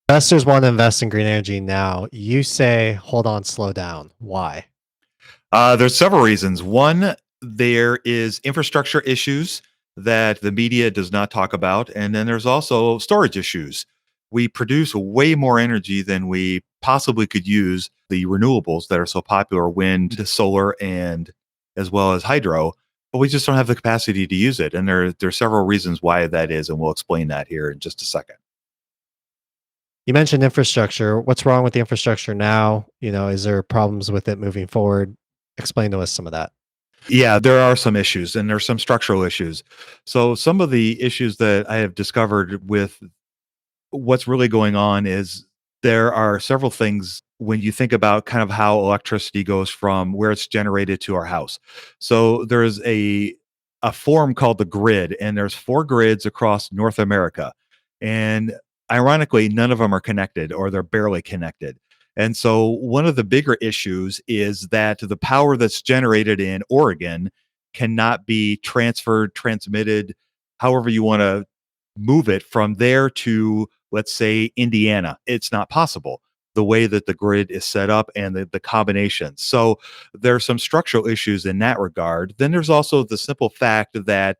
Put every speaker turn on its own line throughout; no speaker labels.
Investors want to invest in green energy now. You say, hold on, slow down. Why?
There's several reasons. One, there is infrastructure issues that the media does not talk about, and then there's also storage issues. We produce way more energy than we possibly could use the renewables that are so popular, wind, solar, and as well as hydro, but we just don't have the capacity to use it. And there's several reasons why that is, and we'll explain that here in just a second.
You mentioned infrastructure. What's wrong with the infrastructure now? Is there problems with it moving forward? Explain to us some of that.
Yeah, there are some issues and there's some structural issues. So some of the issues that I have discovered with what's really going on is there are several things when you think about kind of how electricity goes from where it's generated to our house. So there's a form called the grid, and there's four grids across North America. And ironically, none of them are connected or they're barely connected. And so one of the bigger issues is that the power that's generated in Oregon cannot be transferred, transmitted, however you want to move it from there to, let's say, Indiana. It's not possible the way that the grid is set up and the combinations. So there's some structural issues in that regard. Then there's also the simple fact that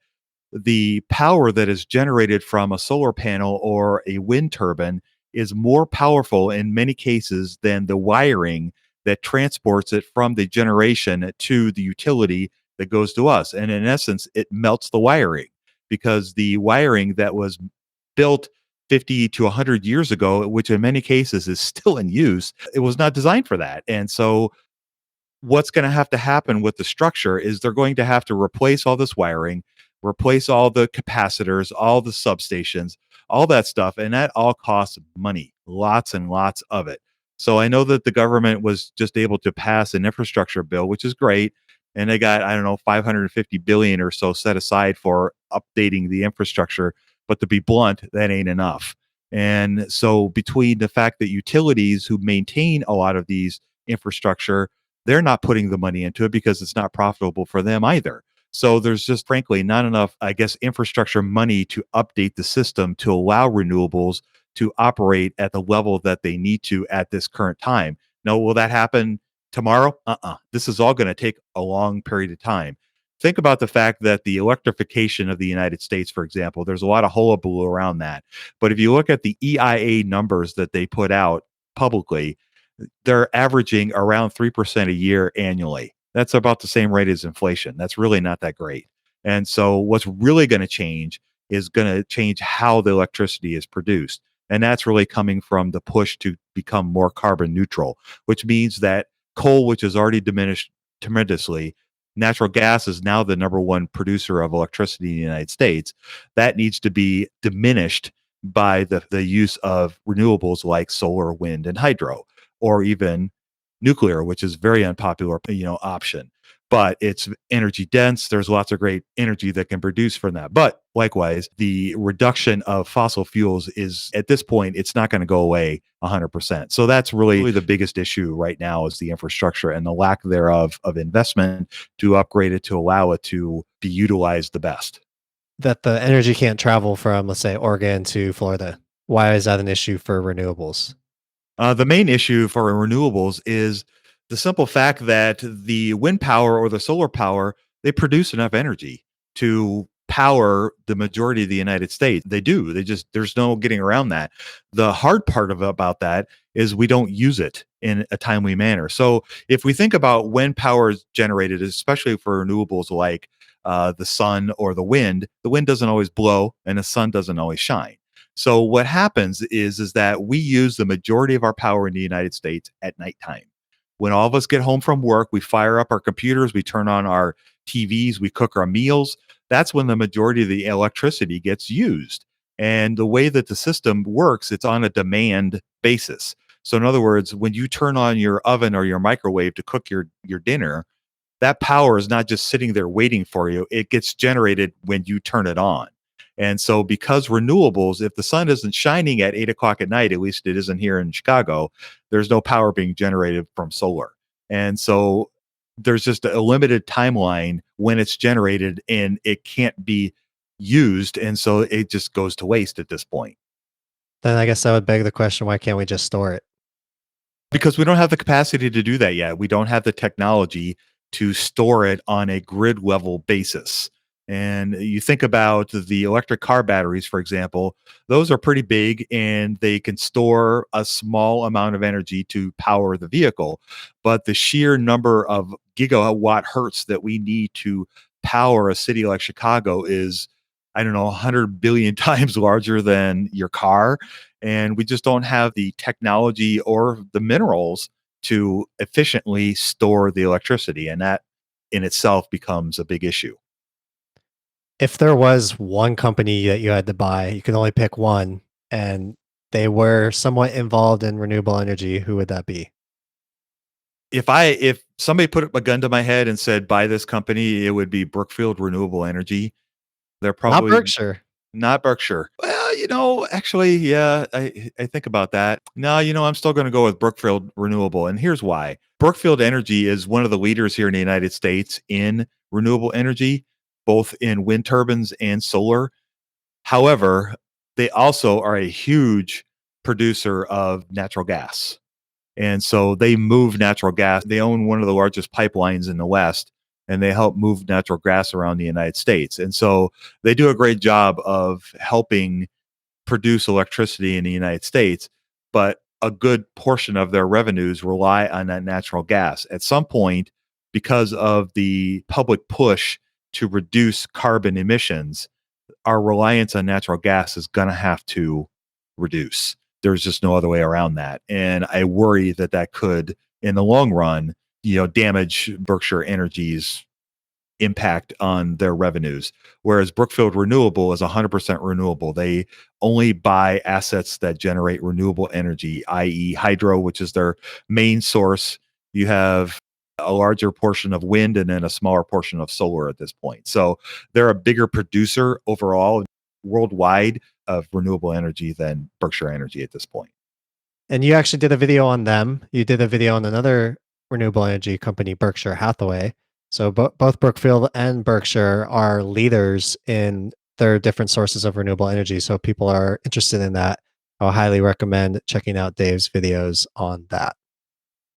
the power that is generated from a solar panel or a wind turbine is more powerful in many cases than the wiring that transports it from the generation to the utility that goes to us. And in essence, it melts the wiring because the wiring that was built 50 to 100 years ago, which in many cases is still in use, it was not designed for that. And so what's going to happen with the structure is they're going to have to replace all this wiring, replace all the capacitors, all the substations, all that stuff. And that all costs money, lots and lots of it. So I know that the government was just able to pass an infrastructure bill, which is great. And they got, I don't know, 550 billion or so set aside for updating the infrastructure. But to be blunt, that ain't enough. And so between the fact that utilities who maintain a lot of these infrastructure, they're not putting the money into it because it's not profitable for them either. So there's just frankly not enough, I guess, infrastructure money to update the system to allow renewables to operate at the level that they need to at this current time. Now, will that happen tomorrow? This is all going to take a long period of time. Think about the fact that the electrification of the United States, for example, there's a lot of hullabaloo around that. But if you look at the EIA numbers that they put out publicly, they're averaging around 3% a year annually. That's about the same rate as inflation. That's really not that great. And so what's really going to change is going to change how the electricity is produced. And that's really coming from the push to become more carbon neutral, which means that coal, which has already diminished tremendously, natural gas is now the number one producer of electricity in the United States. That needs to be diminished by the use of renewables like solar, wind, and hydro, or even nuclear, which is very unpopular, option. But it's energy dense. There's lots of great energy that can produce from that. But likewise, the reduction of fossil fuels is at this point, it's not going to go away 100%. So that's really the biggest issue right now is the infrastructure and the lack thereof of investment to upgrade it to allow it to be utilized the best.
That the energy can't travel from, let's say, Oregon to Florida. Why is that an issue for renewables?
The main issue for renewables is the simple fact that the wind power or the solar power, they produce enough energy to power the majority of the United States. They do. There's no getting around that. The hard part about that is we don't use it in a timely manner. So if we think about when power is generated, especially for renewables like the sun or the wind doesn't always blow and the sun doesn't always shine. So what happens is that we use the majority of our power in the United States at nighttime. When all of us get home from work, we fire up our computers, we turn on our TVs, we cook our meals. That's when the majority of the electricity gets used. And the way that the system works, it's on a demand basis. So in other words, when you turn on your oven or your microwave to cook your dinner, that power is not just sitting there waiting for you. It gets generated when you turn it on. And so, because renewables, if the sun isn't shining at 8 o'clock at night, at least it isn't here in Chicago, there's no power being generated from solar. And so, there's just a limited timeline when it's generated and it can't be used. And so, it just goes to waste at this point.
Then I guess that would beg the question, why can't we just store it?
Because we don't have the capacity to do that yet. We don't have the technology to store it on a grid level basis. And you think about the electric car batteries, for example, those are pretty big and they can store a small amount of energy to power the vehicle. But the sheer number of gigawatt hertz that we need to power a city like Chicago is, I don't know, 100 billion times larger than your car, and we just don't have the technology or the minerals to efficiently store the electricity, and that in itself becomes a big issue.
If there was one company that you had to buy, you could only pick one, and they were somewhat involved in renewable energy, who would that be?
If somebody put a gun to my head and said buy this company, it would be Brookfield Renewable Energy. They're
Not
probably
Berkshire.
not Berkshire. Well, actually, yeah, I think about that. No, I'm still going to go with Brookfield Renewable, and here's why. Brookfield Energy is one of the leaders here in the United States in renewable energy, both in wind turbines and solar. However, they also are a huge producer of natural gas. And so they move natural gas. They own one of the largest pipelines in the West, and they help move natural gas around the United States. And so they do a great job of helping produce electricity in the United States, but a good portion of their revenues rely on that natural gas. At some point, because of the public push to reduce carbon emissions, our reliance on natural gas is going to have to reduce. There's just no other way around that. And I worry that that could, in the long run, damage Berkshire Energy's impact on their revenues. Whereas Brookfield Renewable is 100% renewable. They only buy assets that generate renewable energy, i.e., hydro, which is their main source. You have a larger portion of wind and then a smaller portion of solar at this point. So they're a bigger producer overall worldwide of renewable energy than Berkshire Energy at this point.
And you actually did a video on them. You did a video on another renewable energy company, Berkshire Hathaway. So both Brookfield and Berkshire are leaders in their different sources of renewable energy. So if people are interested in that, I'll highly recommend checking out Dave's videos on that.